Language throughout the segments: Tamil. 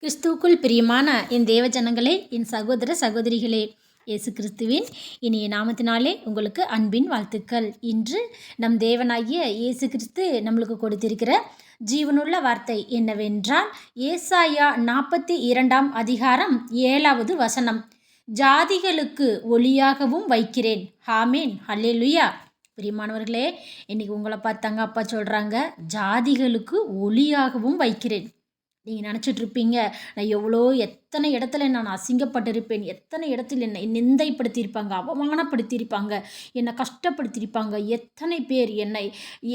கிறிஸ்துவுக்குள் பிரியமான என் தேவ ஜனங்களே, என் சகோதர சகோதரிகளே, இயேசு கிறிஸ்துவின் இனிய நாமத்தினாலே உங்களுக்கு அன்பின் வாழ்த்துக்கள். இன்று நம் தேவனாகிய இயேசு கிறிஸ்து நம்மளுக்கு கொடுத்திருக்கிற ஜீவனுள்ள வார்த்தை என்னவென்றால், ஏசாயா 42 அதிகாரம் 7வது வசனம். ஜாதிகளுக்கு ஒளியாகவும் வைக்கிறேன். ஆமேன், அல்லேலூயா. பிரியமானவர்களே, இன்னைக்கு உங்களை பார்த்தாங்க அப்பா சொல்கிறாங்க, ஜாதிகளுக்கு ஒளியாகவும் வைக்கிறேன். நீங்கள் நினச்சிட்ருப்பீங்க, நான் எத்தனை இடத்துல நான் அசிங்கப்பட்டிருப்பேன், எத்தனை இடத்தில் என்னை நிந்தைப்படுத்தியிருப்பாங்க, அவமானப்படுத்தியிருப்பாங்க, என்னை கஷ்டப்படுத்தியிருப்பாங்க, எத்தனை பேர் என்னை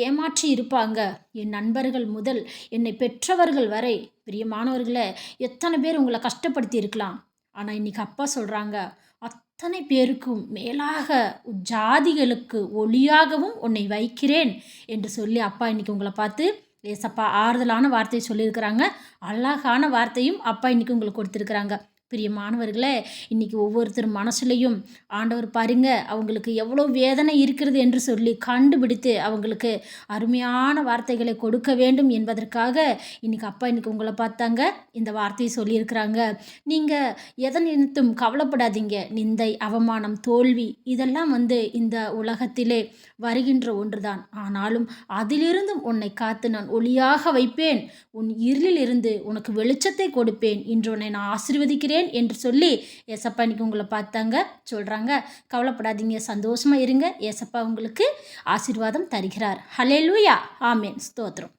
ஏமாற்றி இருப்பாங்க, என் நண்பர்கள் முதல் என்னை பெற்றவர்கள் வரை. பிரியமானவர்களை, எத்தனை பேர் உங்களை கஷ்டப்படுத்தி இருக்கலாம். ஆனால் இன்றைக்கி அப்பா சொல்கிறாங்க, அத்தனை பேருக்கும் மேலாக ஜாதிகளுக்கு ஒளியாகவும் உன்னை வைக்கிறேன் என்று சொல்லி அப்பா இன்றைக்கி உங்களை பார்த்து ஏசப்பா ஆறுதலான வார்த்தையை சொல்லியிருக்கிறாங்க. அழகான வார்த்தையும் அப்பா இன்றைக்கி உங்களுக்கு கொடுத்துருக்குறாங்க. பிரியமானவர்களே, இன்றைக்கி ஒவ்வொருத்தர் மனசுலையும் ஆண்டவர் பாருங்க, அவங்களுக்கு எவ்வளோ வேதனை இருக்கிறது என்று சொல்லி கண்டுபிடித்து அவங்களுக்கு அருமையான வார்த்தைகளை கொடுக்க வேண்டும் என்பதற்காக இன்றைக்கி அப்பா இன்றைக்கி உங்களை பார்த்தாங்க இந்த வார்த்தையை சொல்லியிருக்கிறாங்க. நீங்கள் எதை நினைத்தும் கவலைப்படாதீங்க. நிந்தை, அவமானம், தோல்வி இதெல்லாம் இந்த உலகத்திலே வருகின்ற ஒன்றுதான். ஆனாலும் அதிலிருந்தும் உன்னை காத்து நான் ஒளியாக வைப்பேன். உன் இருளிலிருந்து உனக்கு வெளிச்சத்தை கொடுப்பேன். இன்று உன்னை நான் ஆசீர்வதிக்கிறேன் என்று சொல்லி ஏசப்பா இன்னைக்கு உங்களை பார்த்தாங்க சொல்கிறாங்க. கவலைப்படாதீங்க, சந்தோஷமாக இருங்க. ஏசப்பா உங்களுக்கு ஆசீர்வாதம் தருகிறார். ஹல்லேலூயா, ஆமேன், ஸ்தோத்திரம்.